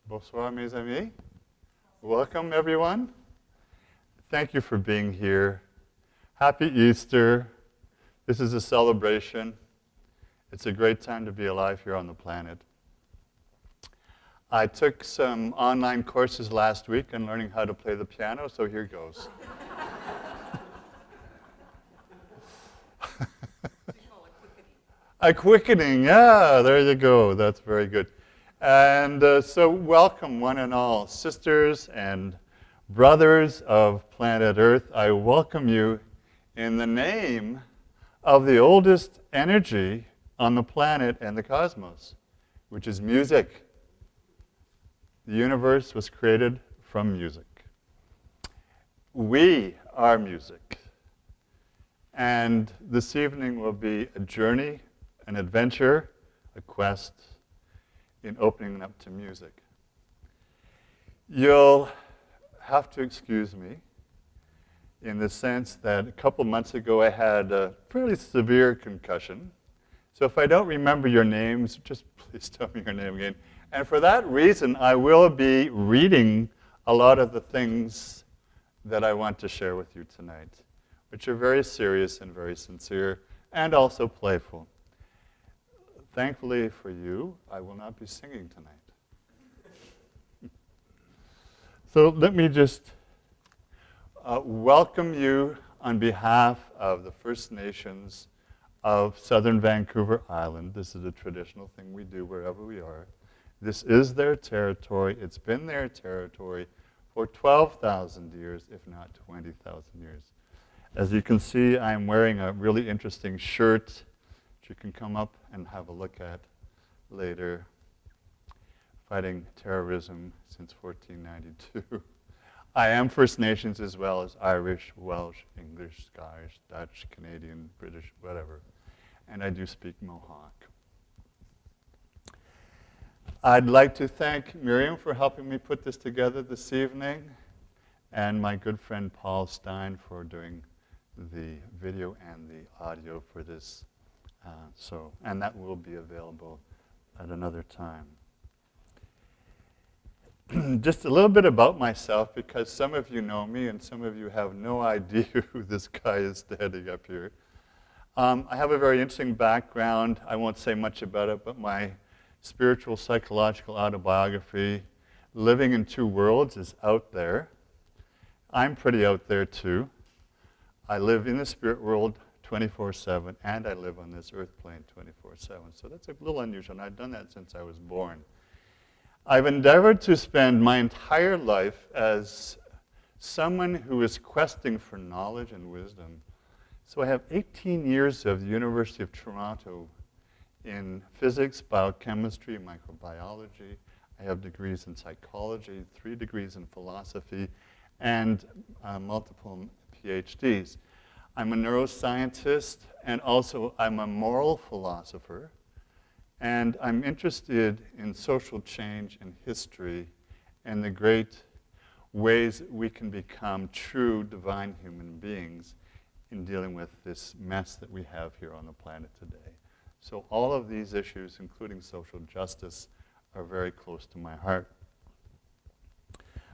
Bonsoir, mes amis. Welcome, everyone. Thank you for being here. Happy Easter. This is a celebration. It's a great time to be alive here on the planet. I took some online courses last week on learning how to play the piano, so here goes. A quickening, yeah, there you go. That's very good. And so welcome one and all, sisters and brothers of planet Earth. I welcome you in the name of the oldest energy on the planet and the cosmos, which is music. The universe was created from music. We are music. And this evening will be a journey, an adventure, a quest in opening up to music. You'll have to excuse me in the sense that a couple months ago I had a fairly severe concussion. So if I don't remember your names, just please tell me your name again. And for that reason, I will be reading a lot of the things that I want to share with you tonight, which are very serious and very sincere and also playful. Thankfully for you, I will not be singing tonight. So let me just welcome you on behalf of the First Nations of Southern Vancouver Island. This is a traditional thing we do wherever we are. This is their territory. It's been their territory for 12,000 years, if not 20,000 years. As you can see, I'm wearing a really interesting shirt you can come up and have a look at later. Fighting terrorism since 1492. I am First Nations as well as Irish, Welsh, English, Scottish, Dutch, Canadian, British, whatever. And I do speak Mohawk. I'd like to thank Miriam for helping me put this together this evening, and my good friend Paul Stein for doing the video and the audio for this. And that will be available at another time. Just a little bit about myself, because some of you know me and some of you have no idea who this guy is standing up here. I have a very interesting background. I won't say much about it, but my spiritual psychological autobiography, Living in Two Worlds, is out there. I'm pretty out there too. I live in the spirit world 24/7, and I live on this earth plane 24/7. So that's a little unusual, and I've done that since I was born. I've endeavored to spend my entire life as someone who is questing for knowledge and wisdom. So I have 18 years of the University of Toronto in physics, biochemistry, microbiology. I have degrees in psychology, 3 degrees in philosophy, and multiple PhDs. I'm a neuroscientist, and also I'm a moral philosopher, and I'm interested in social change and history and the great ways we can become true divine human beings in dealing with this mess that we have here on the planet today. So all of these issues, including social justice, are very close to my heart.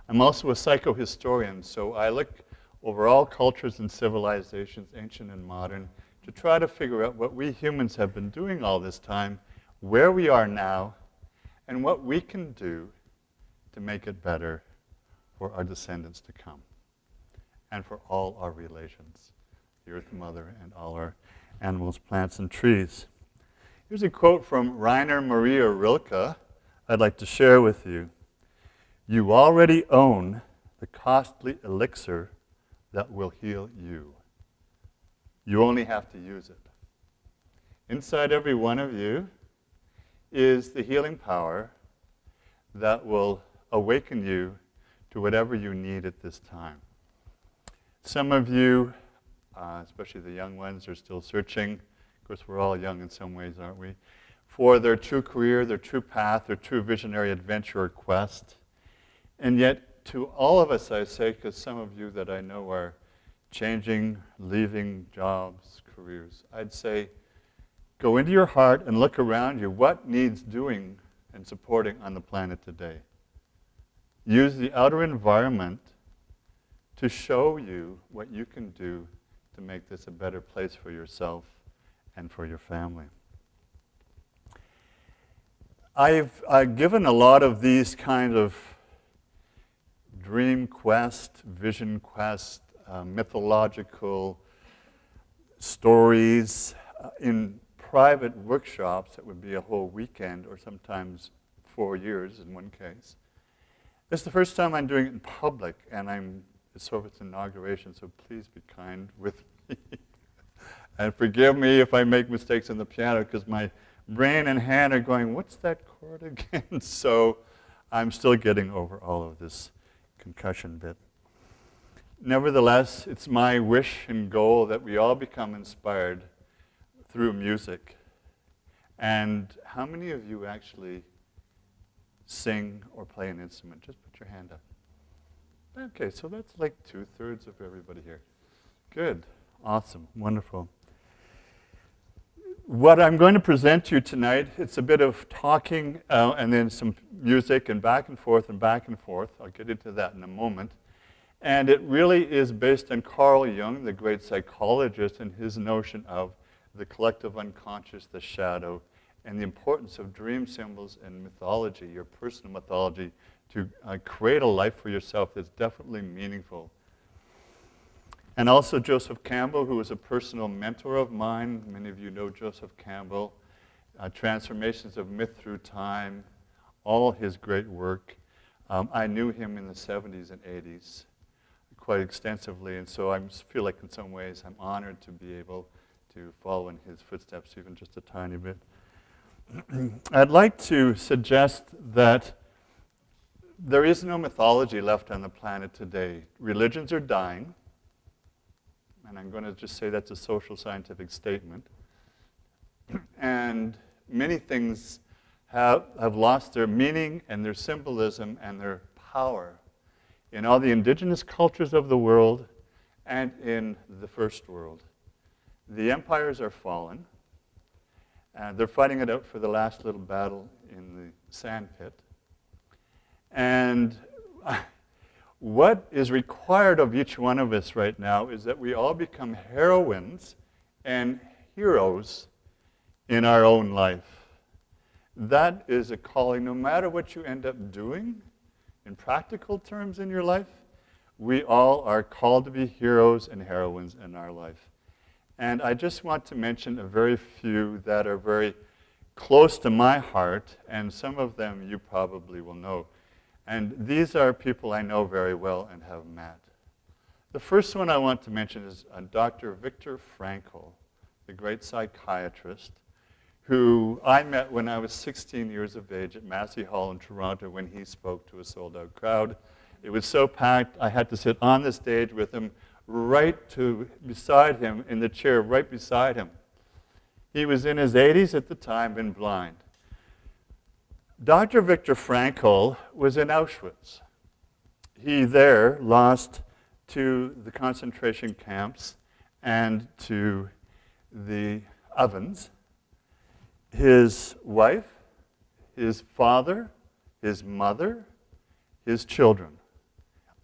I'm also a psychohistorian, so I look over all cultures and civilizations, ancient and modern, to try to figure out what we humans have been doing all this time, where we are now, and what we can do to make it better for our descendants to come, and for all our relations, the Earth Mother and all our animals, plants, and trees. Here's a quote from Rainer Maria Rilke I'd like to share with you. "You already own the costly elixir that will heal you. You only have to use it." Inside every one of you is the healing power that will awaken you to whatever you need at this time. Some of you, especially the young ones, are still searching. Of course, we're all young in some ways, aren't we? For their true career, their true path, their true visionary adventure or quest. And yet, to all of us, I say, because some of you that I know are changing, leaving jobs, careers, I'd say, go into your heart and look around you. What needs doing and supporting on the planet today? use the outer environment to show you what you can do to make this a better place for yourself and for your family. I've given a lot of these kind of dream quest, vision quest, mythological stories in private workshops that would be a whole weekend or sometimes 4 years in one case. This is the first time I'm doing it in public, and it's sort of its inauguration, so please be kind with me. And forgive me if I make mistakes on the piano, because my brain and hand are going, what's that chord again? So I'm still getting over all of this concussion bit. Nevertheless, it's my wish and goal that we all become inspired through music. And how many of you actually sing or play an instrument? Just put your hand up. Okay, so that's like 2/3 of everybody here. Good, awesome, wonderful. What I'm going to present to you tonight, it's a bit of talking and then some music and back and forth and back and forth. I'll get into that in a moment. And it really is based on Carl Jung, the great psychologist, and his notion of the collective unconscious, the shadow, and the importance of dream symbols and mythology, your personal mythology, to create a life for yourself that's definitely meaningful. And also Joseph Campbell, who was a personal mentor of mine. Many of you know Joseph Campbell. Transformations of Myth Through Time, all his great work. I knew him in the 70s and 80s quite extensively, and so I feel like in some ways I'm honored to be able to follow in his footsteps even just a tiny bit. I'd like to suggest that there is no mythology left on the planet today. Religions are dying. And I'm going to just say that's a social scientific statement. And many things have lost their meaning and their symbolism and their power in all the indigenous cultures of the world and in the first world. The empires are fallen. They're fighting it out for the last little battle in the sand pit. And what is required of each one of us right now is that we all become heroines and heroes in our own life. That is a calling, no matter what you end up doing in practical terms in your life, we all are called to be heroes and heroines in our life. And I just want to mention a very few that are very close to my heart, and some of them you probably will know. And these are people I know very well and have met. The first one I want to mention is Dr. Viktor Frankl, the great psychiatrist, who I met when I was 16 years of age at Massey Hall in Toronto when he spoke to a sold-out crowd. It was so packed, I had to sit on the stage with him, beside him, in the chair right beside him. He was in his 80s at the time and blind. Dr. Viktor Frankl was in Auschwitz. He there lost to the concentration camps and to the ovens his wife, his father, his mother, his children,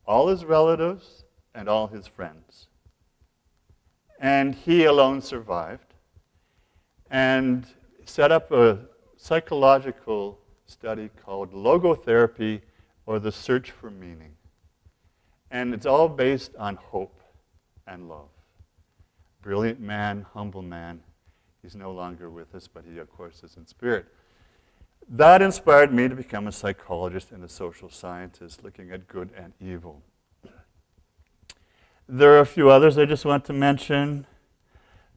all his relatives, and all his friends. And he alone survived and set up a psychological study called logotherapy, or the search for meaning. And it's all based on hope and love. Brilliant man, humble man. He's no longer with us, but he, of course, is in spirit. That inspired me to become a psychologist and a social scientist, looking at good and evil. There are a few others I just want to mention.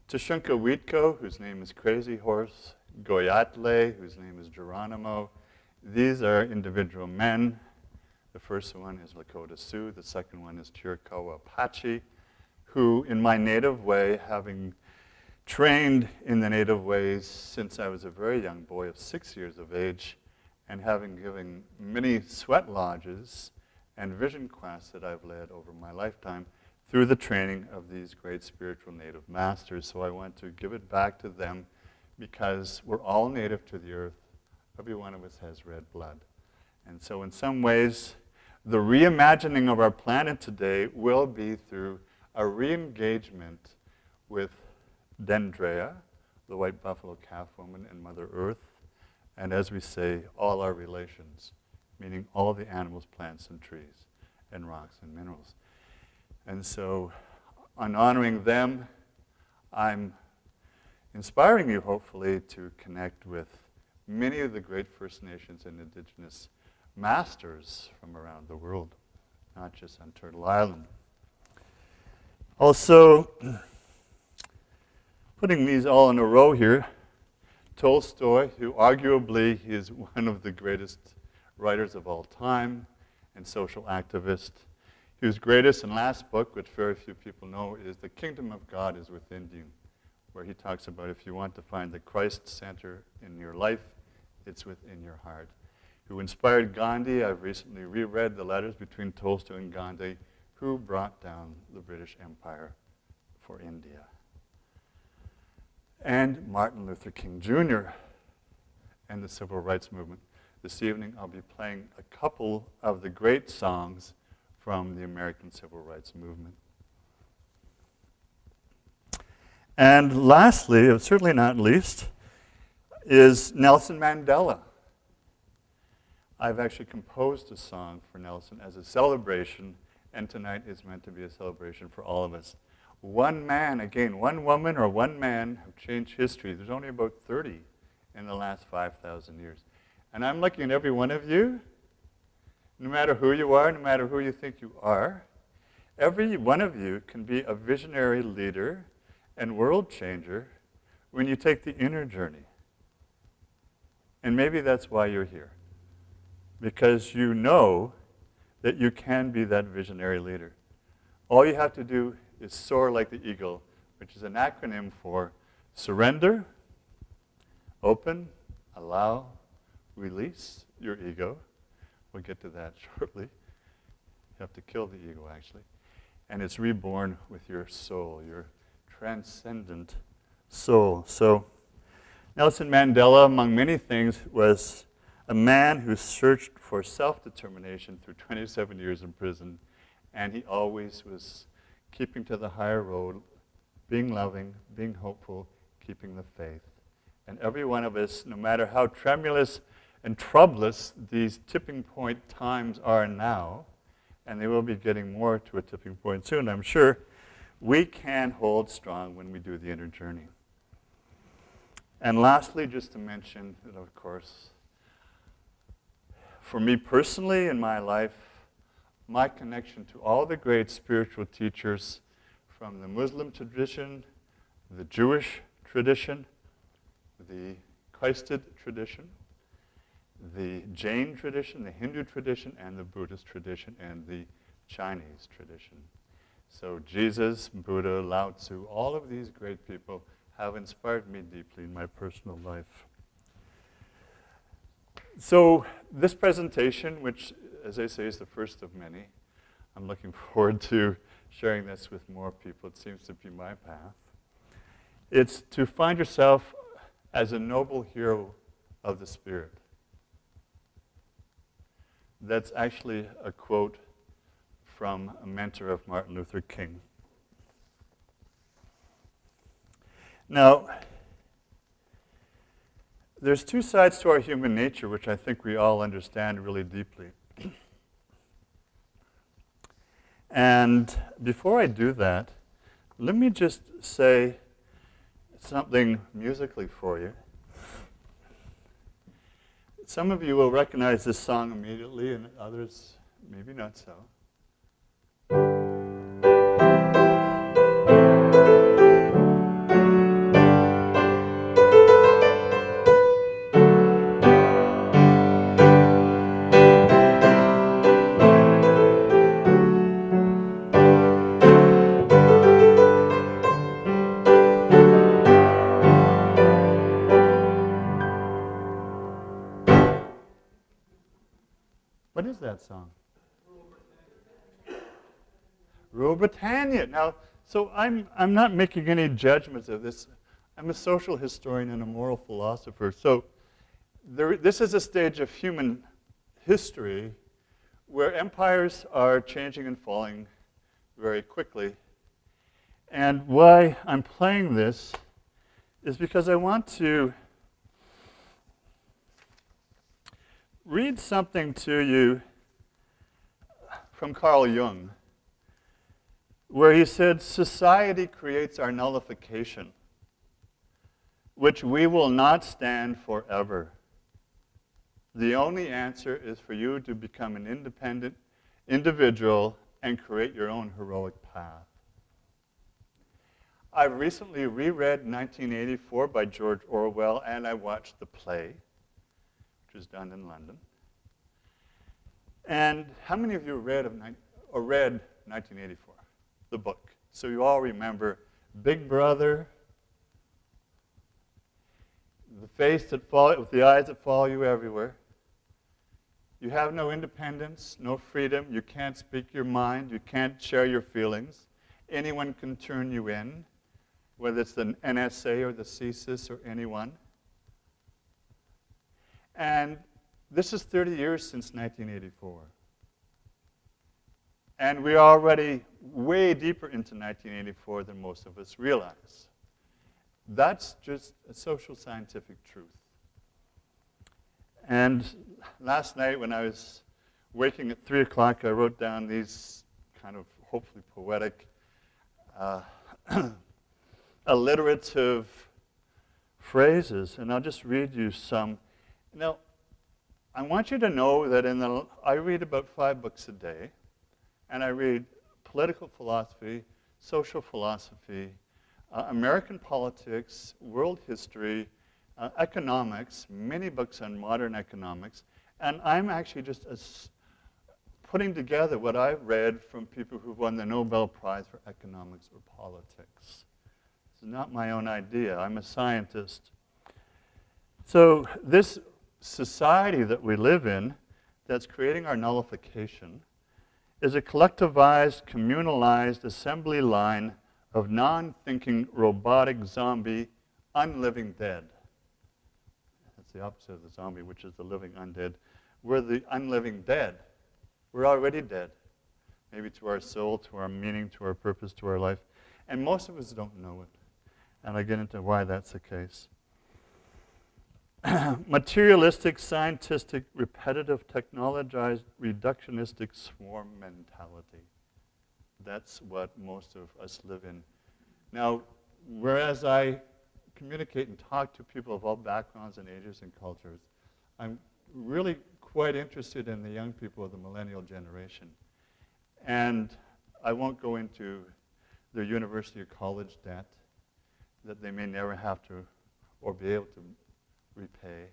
Tashunka Witko, whose name is Crazy Horse. Goyatle, whose name is Geronimo. These are individual men. The first one is Lakota Sioux. The second one is Chiricahua Apache, who, in my native way, having trained in the native ways since I was a very young boy of 6 years of age, and having given many sweat lodges and vision quests that I've led over my lifetime through the training of these great spiritual native masters. So I want to give it back to them because we're all native to the earth. Every one of us has red blood. And so in some ways, the reimagining of our planet today will be through a re-engagement with Dendrea, the white buffalo calf woman, and Mother Earth, and as we say, all our relations, meaning all the animals, plants, and trees, and rocks and minerals. And so, on honoring them, I'm inspiring you, hopefully, to connect with many of the great First Nations and Indigenous masters from around the world, not just on Turtle Island. Also, putting these all in a row here, Tolstoy, who arguably is one of the greatest writers of all time and social activist, whose greatest and last book, which very few people know, is The Kingdom of God is Within You, where he talks about if you want to find the Christ center in your life, it's within your heart. Who inspired Gandhi. I've recently reread the letters between Tolstoy and Gandhi, who brought down the British Empire for India. And Martin Luther King Jr. and the Civil Rights Movement. This evening I'll be playing a couple of the great songs from the American Civil Rights Movement. And lastly, and certainly not least, is Nelson Mandela. I've actually composed a song for Nelson as a celebration, and tonight is meant to be a celebration for all of us. One man, again, one woman or one man who changed history. There's only about 30 in the last 5,000 years. And I'm looking at every one of you, no matter who you are, no matter who you think you are, every one of you can be a visionary leader and world changer when you take the inner journey. And maybe that's why you're here. Because you know that you can be that visionary leader. All you have to do is soar like the eagle, which is an acronym for surrender, open, allow, release your ego. We'll get to that shortly. You have to kill the ego, actually. And it's reborn with your soul, your transcendent soul. So Nelson Mandela, among many things, was a man who searched for self-determination through 27 years in prison, and he always was keeping to the higher road, being loving, being hopeful, keeping the faith. And every one of us, no matter how tremulous and troublous these tipping point times are now, and they will be getting more to a tipping point soon, I'm sure, we can hold strong when we do the inner journey. And lastly, just to mention that, of course, for me personally in my life, my connection to all the great spiritual teachers from the Muslim tradition, the Jewish tradition, the Christed tradition, the Jain tradition, the Hindu tradition, and the Buddhist tradition, and the Chinese tradition. So Jesus, Buddha, Lao Tzu, all of these great people have inspired me deeply in my personal life. So this presentation, which, as I say, is the first of many, I'm looking forward to sharing this with more people. It seems to be my path. It's to find yourself as a noble hero of the Spirit. That's actually a quote from a mentor of Martin Luther King. Now, there's two sides to our human nature, which I think we all understand really deeply. And before I do that, let me just say something musically for you. Some of you will recognize this song immediately, and others maybe not so. What is that song? Rule Britannia. Now, so I'm not making any judgments of this. I'm a social historian and a moral philosopher. So this is a stage of human history where empires are changing and falling very quickly. And why I'm playing this is because I want to read something to you from Carl Jung, where he said, "Society creates our nullification, which we will not stand forever. The only answer is for you to become an independent individual and create your own heroic path." I've recently reread 1984 by George Orwell, and I watched the play, which was done in London. And how many of you read 1984, the book? So you all remember Big Brother, the face that with the eyes that follow you everywhere. You have no independence, no freedom. You can't speak your mind. You can't share your feelings. Anyone can turn you in, whether it's the NSA or the CSIS or anyone. And this is 30 years since 1984. And we're already way deeper into 1984 than most of us realize. That's just a social scientific truth. And last night when I was waking at 3 o'clock, I wrote down these kind of hopefully poetic, alliterative phrases, and I'll just read you some. Now, I want you to know that I read about 5 books a day, and I read political philosophy, social philosophy, American politics, world history, economics, many books on modern economics, and I'm actually just putting together what I've read from people who've won the Nobel Prize for economics or politics. It's not my own idea. I'm a scientist. So this society that we live in that's creating our nullification is a collectivized, communalized assembly line of non-thinking, robotic, zombie, unliving dead. That's the opposite of the zombie, which is the living undead. We're the unliving dead. We're already dead, maybe to our soul, to our meaning, to our purpose, to our life. And most of us don't know it. And I get into why that's the case. Materialistic, scientific, repetitive, technologized, reductionistic swarm mentality. That's what most of us live in. Now, whereas I communicate and talk to people of all backgrounds and ages and cultures, I'm really quite interested in the young people of the millennial generation. And I won't go into their university or college debt that they may never have to or be able to repay,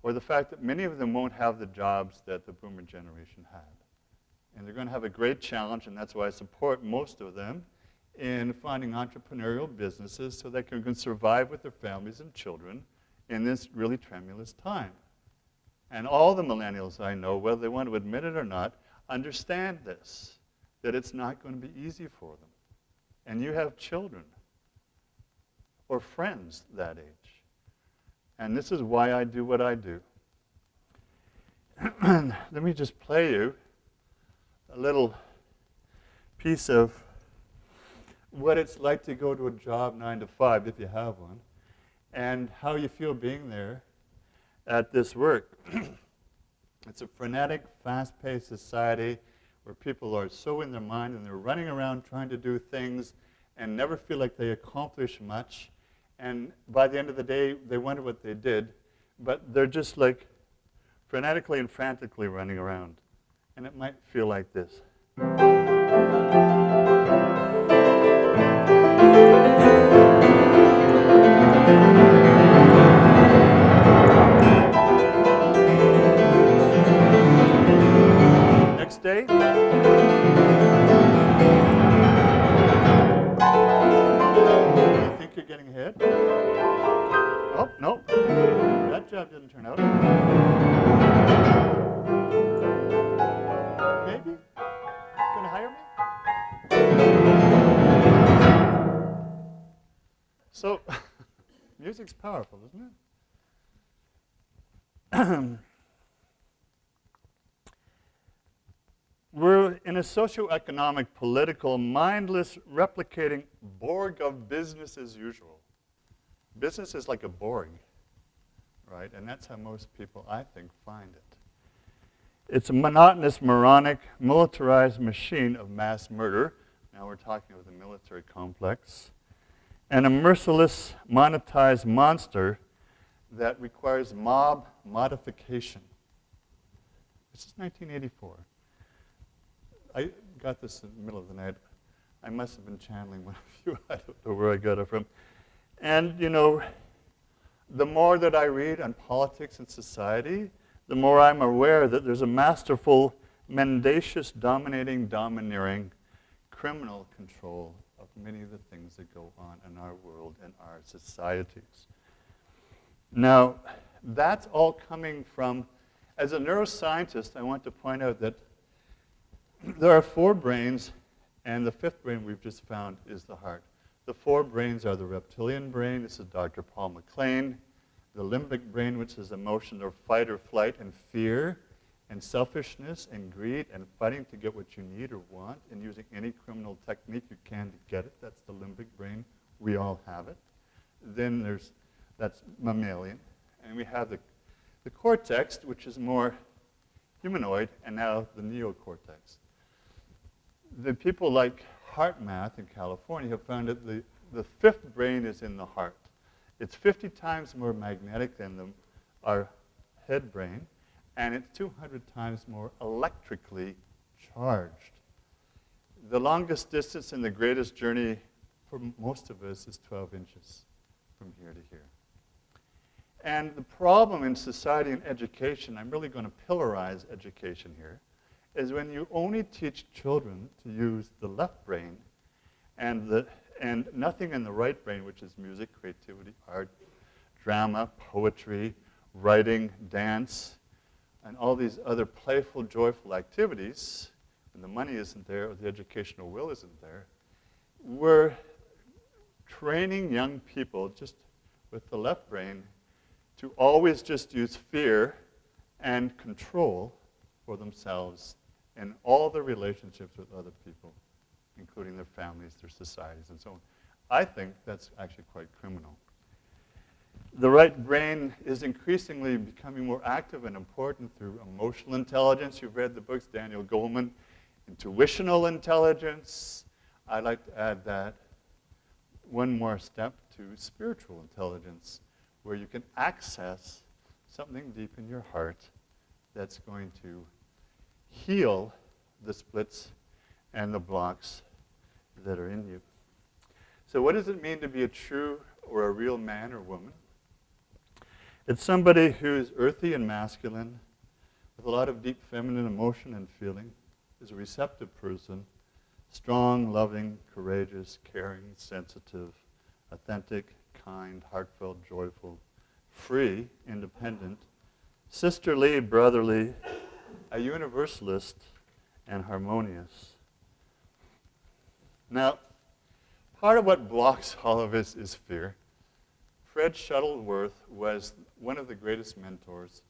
or the fact that many of them won't have the jobs that the boomer generation had. And they're going to have a great challenge, and that's why I support most of them in finding entrepreneurial businesses so they can survive with their families and children in this really tremulous time. And all the millennials I know, whether they want to admit it or not, understand this, that it's not going to be easy for them. And you have children or friends that age. And this is why I do what I do. Let me just play you a little piece of what it's like to go to a job 9 to 5, if you have one, and how you feel being there at this work. It's a frenetic, fast-paced society where people are so in their mind and they're running around trying to do things and never feel like they accomplish much. And by the end of the day, they wonder what they did, but they're just like frenetically and frantically running around. And it might feel like this. Next day. You think you're getting ahead? Oh, no. That job didn't turn out. Maybe? Gonna hire me? So, music's powerful, isn't it? We're in a socioeconomic, political, mindless, replicating Borg of business as usual. Business is like a Borg, right? And that's how most people, I think, find it. It's a monotonous, moronic, militarized machine of mass murder. Now we're talking about the military complex. And a merciless, monetized monster that requires mob modification. This is 1984. I got this in the middle of the night. I must have been channeling one of you. I don't know where I got it from. And, you know, the more that I read on politics and society, the more I'm aware that there's a masterful, mendacious, domineering criminal control of many of the things that go on in our world and our societies. Now, that's all coming from, as a neuroscientist, I want to point out that there are 4 brains, and the 5th brain we've just found is the heart. The 4 brains are the reptilian brain. This is Dr. Paul MacLean. The limbic brain, which is emotion of fight or flight and fear and selfishness and greed and fighting to get what you need or want and using any criminal technique you can to get it. That's the limbic brain. We all have it. Then that's mammalian. And we have the cortex, which is more humanoid, and now the neocortex. The people like HeartMath in California have found that the 5th brain is in the heart. It's 50 times more magnetic than our head brain, and it's 200 times more electrically charged. The longest distance and the greatest journey for most of us is 12 inches from here to here. And the problem in society and education, I'm really going to pillarize education here, is when you only teach children to use the left brain and nothing in the right brain, which is music, creativity, art, drama, poetry, writing, dance, and all these other playful, joyful activities, when the money isn't there or the educational will isn't there, we're training young people just with the left brain to always just use fear and control for themselves in all their relationships with other people, including their families, their societies, and so on. I think that's actually quite criminal. The right brain is increasingly becoming more active and important through emotional intelligence. You've read the books, Daniel Goleman, intuitional intelligence. I'd like to add that one more step to spiritual intelligence, where you can access something deep in your heart that's going to heal the splits and the blocks that are in you. So what does it mean to be a true or a real man or woman? It's somebody who is earthy and masculine, with a lot of deep feminine emotion and feeling, is a receptive person, strong, loving, courageous, caring, sensitive, authentic, kind, heartfelt, joyful, free, independent, sisterly, brotherly, a universalist, and harmonious. Now, part of what blocks all of us is fear. Fred Shuttleworth was one of the greatest mentors,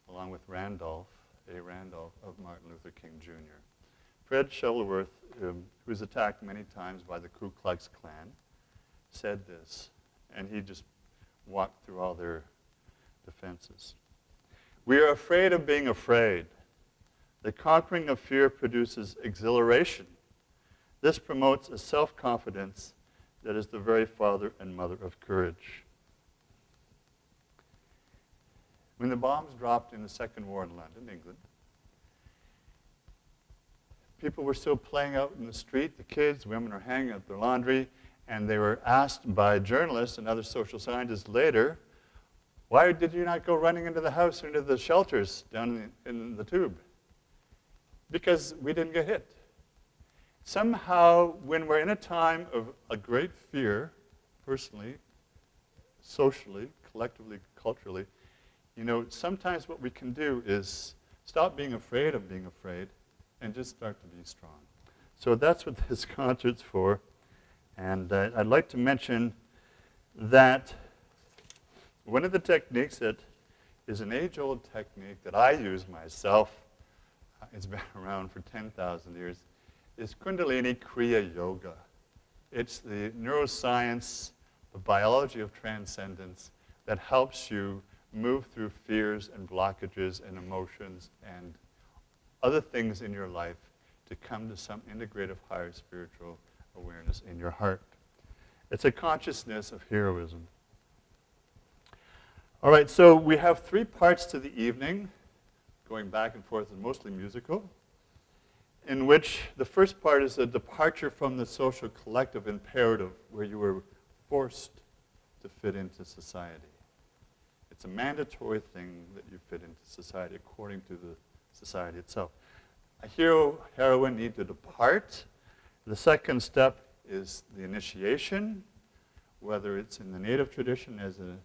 along with Randolph, A. Randolph, of Martin Luther King Jr. Fred Shuttleworth, who was attacked many times by the Ku Klux Klan, said this, and he just walked through all their defenses. We are afraid of being afraid. The conquering of fear produces exhilaration. This promotes a self-confidence that is the very father and mother of courage. When the bombs dropped in the Second War in London, England, people were still playing out in the street. The kids, women are hanging out their laundry, and they were asked by journalists and other social scientists later, why did you not go running into the house or into the shelters down in the tube? Because we didn't get hit. Somehow, when we're in a time of a great fear, personally, socially, collectively, culturally, you know, sometimes what we can do is stop being afraid of being afraid and just start to be strong. So that's what this concert's for. And I'd like to mention that one of the techniques that is an age-old technique that I use myself, it's been around for 10,000 years, is Kundalini Kriya Yoga. It's the neuroscience, the biology of transcendence that helps you move through fears and blockages and emotions and other things in your life to come to some integrative higher spiritual awareness in your heart. It's a consciousness of heroism. All right, so we have 3 parts to the evening, going back and forth and mostly musical, in which the first part is a departure from the social collective imperative where you were forced to fit into society. It's a mandatory thing that you fit into society according to the society itself. A hero, heroine need to depart. The second step is the initiation, whether it's in the native tradition as a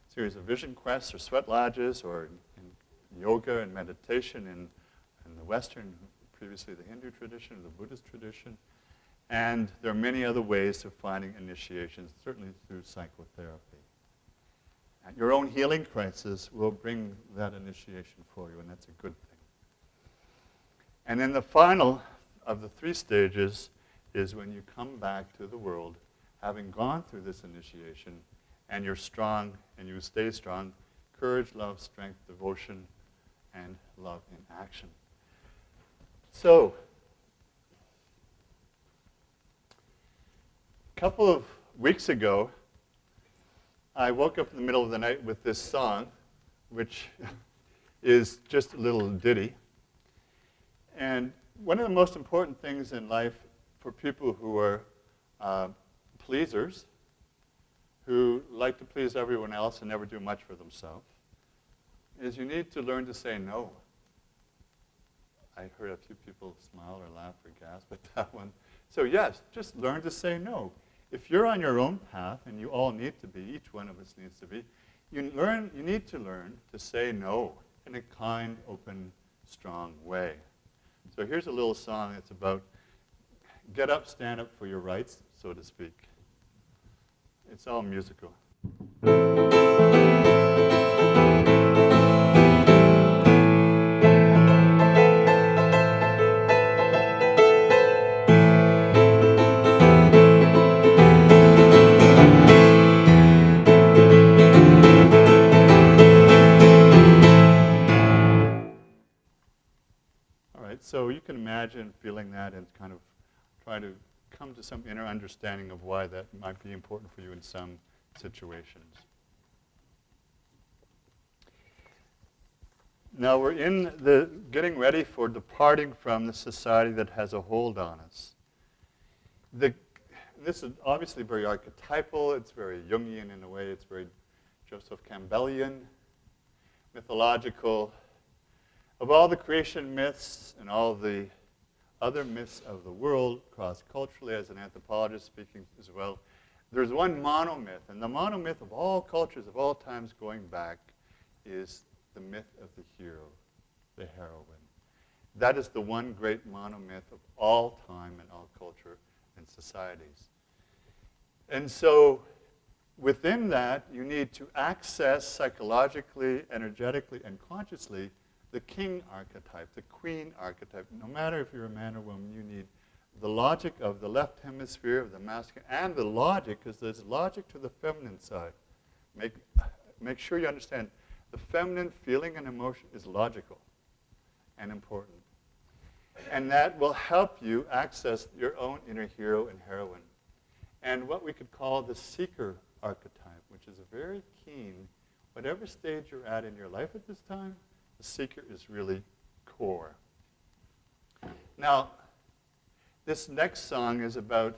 series of vision quests or sweat lodges, or in yoga and meditation in the Western, previously the Hindu tradition, or the Buddhist tradition. And there are many other ways of finding initiations, certainly through psychotherapy. And your own healing crisis will bring that initiation for you, and that's a good thing. And then the final of the 3 stages is when you come back to the world, having gone through this initiation, and you're strong, and you stay strong, courage, love, strength, devotion, and love in action. So, a couple of weeks ago, I woke up in the middle of the night with this song, which is just a little ditty. And one of the most important things in life for people who are pleasers, who like to please everyone else and never do much for themselves, is you need to learn to say no. I heard a few people smile or laugh or gasp at that one. So yes, just learn to say no. If you're on your own path, and you all need to be, each one of us needs to be, you need to learn to say no in a kind, open, strong way. So here's a little song that's about get up, stand up for your rights, so to speak. It's all musical. So you can imagine feeling that and kind of try to come to some inner understanding of why that might be important for you in some situations. Now we're in the getting ready for departing from the society that has a hold on us. This is obviously very archetypal. It's very Jungian in a way. It's very Joseph Campbellian, mythological. Of all the creation myths and all the other myths of the world, cross-culturally, as an anthropologist speaking as well, there's one monomyth. And the monomyth of all cultures, of all times going back, is the myth of the hero, the heroine. That is the one great monomyth of all time and all culture and societies. And so within that, you need to access psychologically, energetically, and consciously the king archetype, the queen archetype. No matter if you're a man or woman, you need the logic of the left hemisphere of the masculine, and the logic, because there's logic to the feminine side. Make sure you understand, the feminine feeling and emotion is logical and important. And that will help you access your own inner hero and heroine. And what we could call the seeker archetype, which is a very keen, whatever stage you're at in your life at this time, the seeker is really core. Now, this next song is about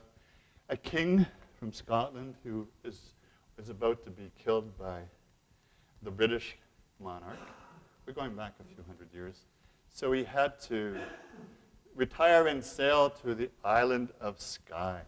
a king from Scotland who is about to be killed by the British monarch. We're going back a few hundred years. So he had to retire and sail to the island of Skye.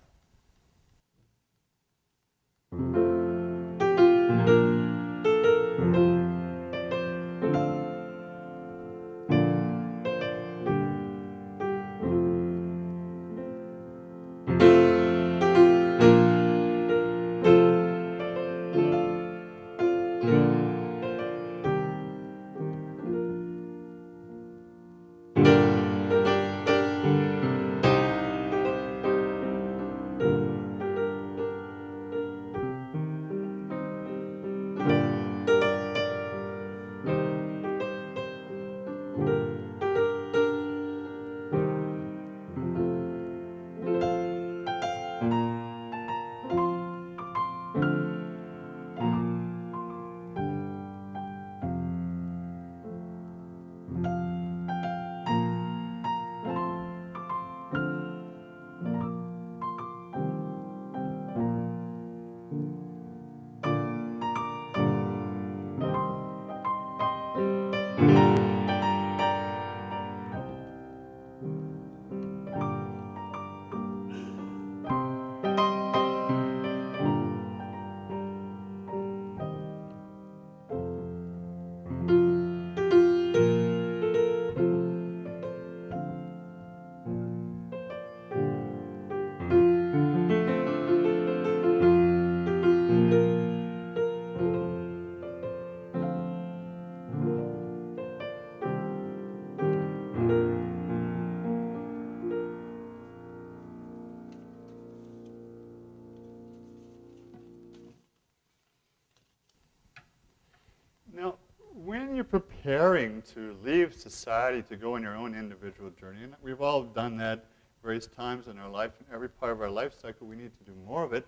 preparing to leave society to go on your own individual journey. And we've all done that various times in our life. In every part of our life cycle, we need to do more of it.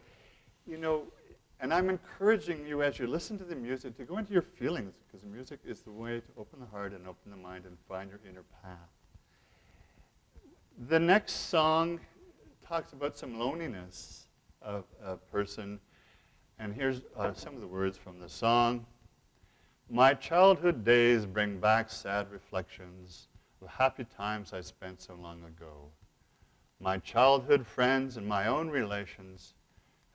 You know, and I'm encouraging you as you listen to the music to go into your feelings, because music is the way to open the heart and open the mind and find your inner path. The next song talks about some loneliness of a person. And here's some of the words from the song. My childhood days bring back sad reflections of happy times I spent so long ago. My childhood friends and my own relations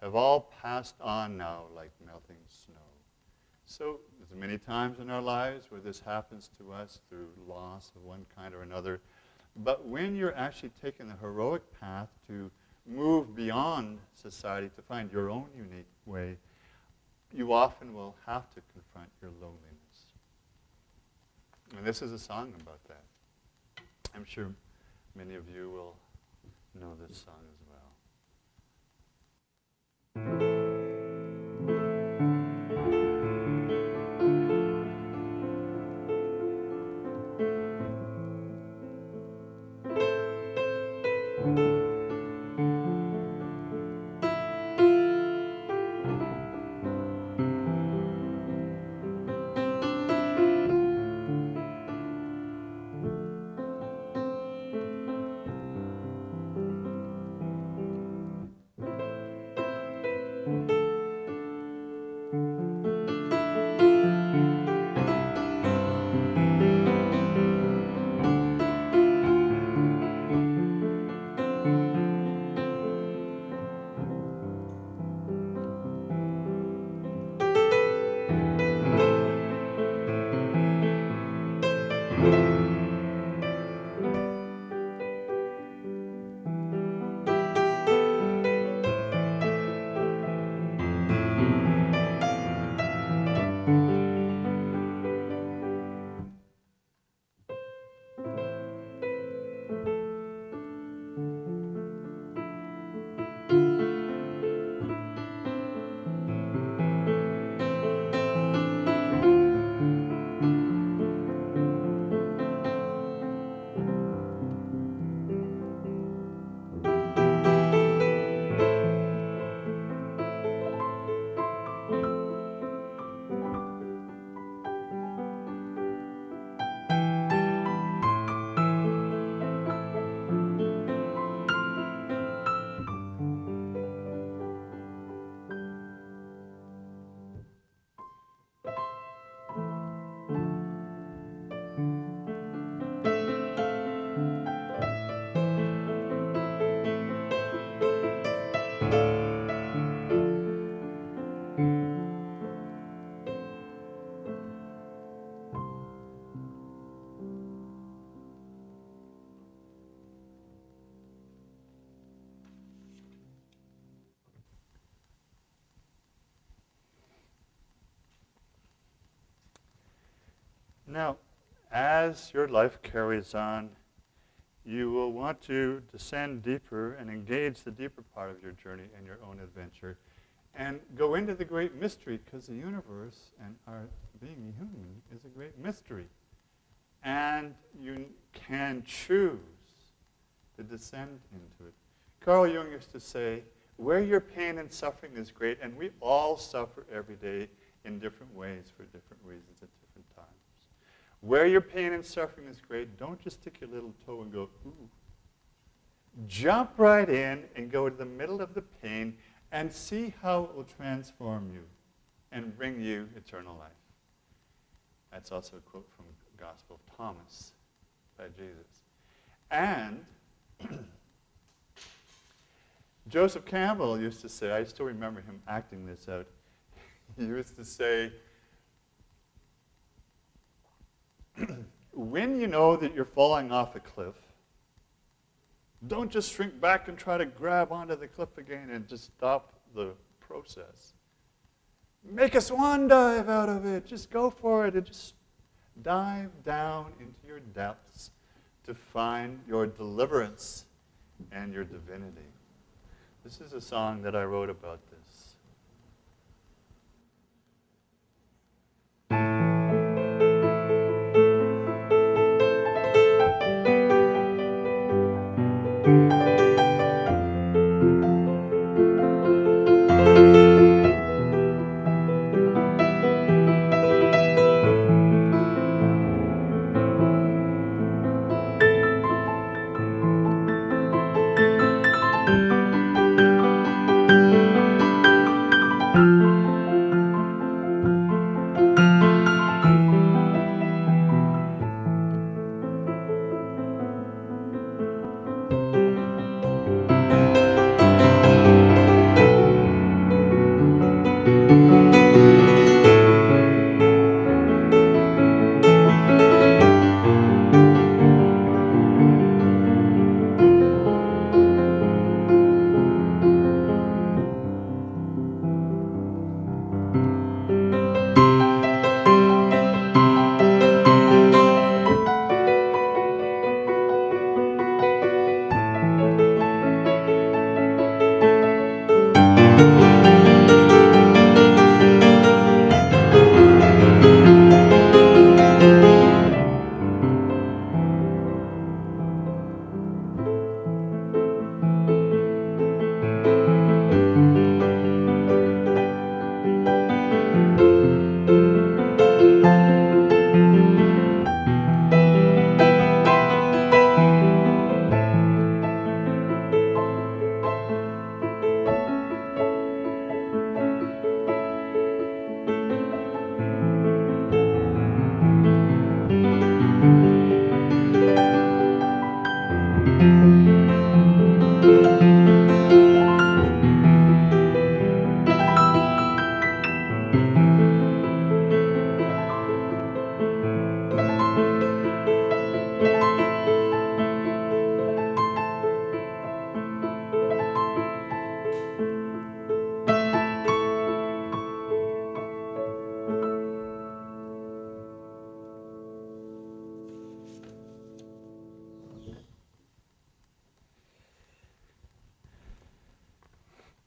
have all passed on now like melting snow. So there's many times in our lives where this happens to us through loss of one kind or another. But when you're actually taking the heroic path to move beyond society to find your own unique way, you often will have to confront your loneliness. And this is a song about that. I'm sure many of you will know this song as well. Now, as your life carries on, you will want to descend deeper and engage the deeper part of your journey and your own adventure and go into the great mystery, because the universe and our being human is a great mystery. And you can choose to descend into it. Carl Jung used to say, where your pain and suffering is great, and we all suffer every day in different ways for different reasons at different times. Where your pain and suffering is great, don't just stick your little toe and go, ooh. Jump right in and go to the middle of the pain and see how it will transform you and bring you eternal life. That's also a quote from the Gospel of Thomas by Jesus. And Joseph Campbell used to say, I still remember him acting this out, he used to say, when you know that you're falling off a cliff, don't just shrink back and try to grab onto the cliff again and just stop the process. Make a swan dive out of it. Just go for it and just dive down into your depths to find your deliverance and your divinity. This is a song that I wrote about this.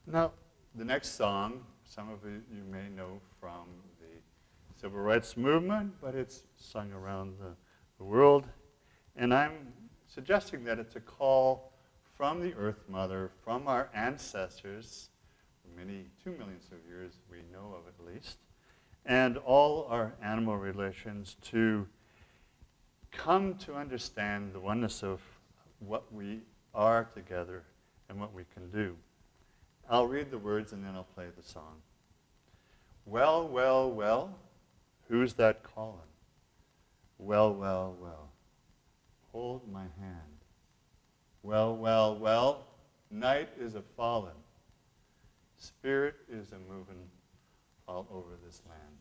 Now, the next song, some of you may know from the Civil Rights Movement, but it's sung around the world. And I'm suggesting that it's a call from the Earth Mother, from our ancestors, many 2 million of years we know of at least, and all our animal relations to come to understand the oneness of what we are together and what we can do. I'll read the words and then I'll play the song. Well, well, well, who's that calling? Well, well, well, hold my hand. Well, well, well, night is a fallen. Spirit is a moving all over this land.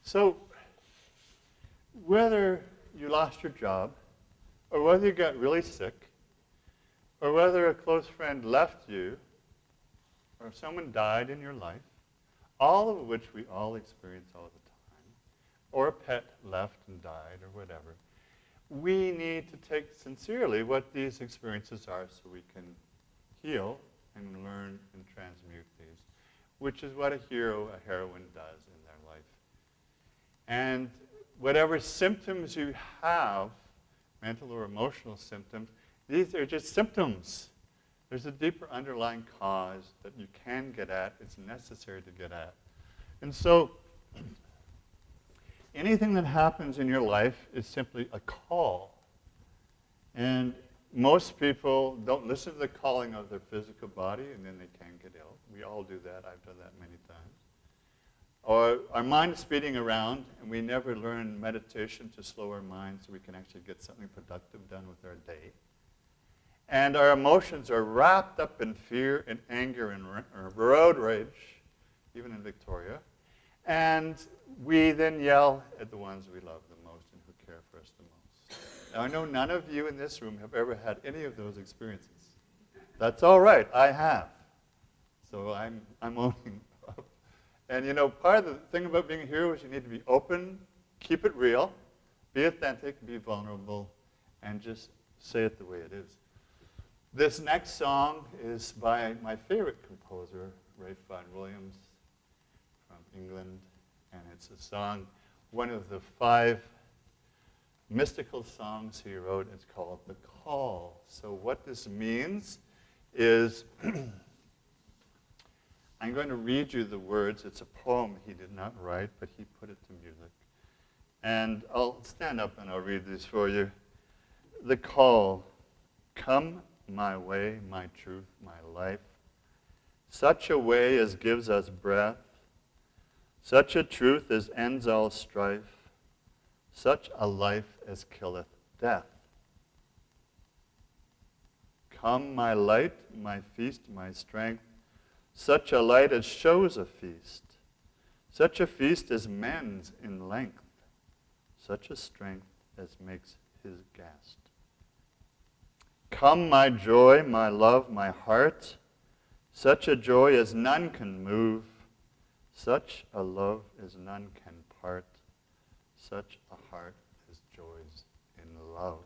So, whether you lost your job, or whether you got really sick, or whether a close friend left you, or someone died in your life, all of which we all experience all the time, or a pet left and died, or whatever, we need to take sincerely what these experiences are so we can heal and learn and transmute these, which is what a hero, a heroine does in their life. And whatever symptoms you have, mental or emotional symptoms, these are just symptoms. There's a deeper underlying cause that you can get at. It's necessary to get at. And so anything that happens in your life is simply a call. And most people don't listen to the calling of their physical body, and then they can get ill. We all do that. I've done that many times. Or our mind is speeding around, and we never learn meditation to slow our mind so we can actually get something productive done with our day. And our emotions are wrapped up in fear and anger and road rage, even in Victoria. And we then yell at the ones we love the most and who care for us the most. Now, I know none of you in this room have ever had any of those experiences. That's all right, I have. So I'm owning up. And you know, part of the thing about being a hero is you need to be open, keep it real, be authentic, be vulnerable, and just say it the way it is. This next song is by my favorite composer, Ralph Vaughan Williams from England, and it's a song one of the 5 mystical songs he wrote. It's called The Call. So what this means is, I'm going to read you the words. It's a poem he did not write, but he put it to music. And I'll stand up and I'll read these for you. The Call. Come my way, my truth, my life. Such a way as gives us breath. Such a truth as ends all strife. Such a life as killeth death. Come my light, my feast, my strength. Such a light as shows a feast. Such a feast as mends in length. Such a strength as makes his guest. Come my joy, my love, my heart. Such a joy as none can move. Such a love as none can part. Such a heart as joys in love.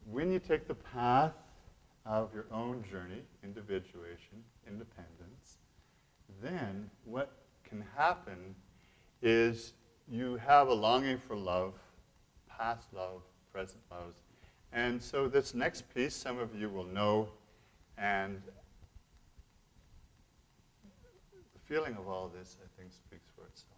When you take the path of your own journey, individuation, independence, then what can happen is you have a longing for love, past love, present love. And so this next piece, some of you will know, and the feeling of all this, I think, speaks for itself.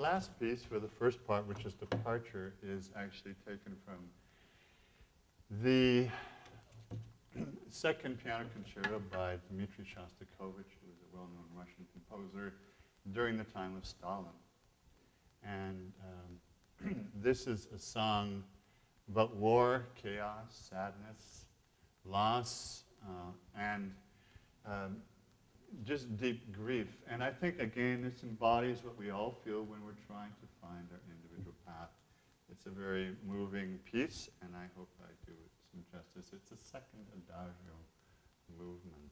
last piece, for the first part, which is Departure, is actually taken from the second piano concerto by Dmitri Shostakovich, who was a well-known Russian composer during the time of Stalin. And this is a song about war, chaos, sadness, loss, and just deep grief. And I think, again, this embodies what we all feel when we're trying to find our individual path. It's a very moving piece, and I hope I do it some justice. It's a second adagio movement.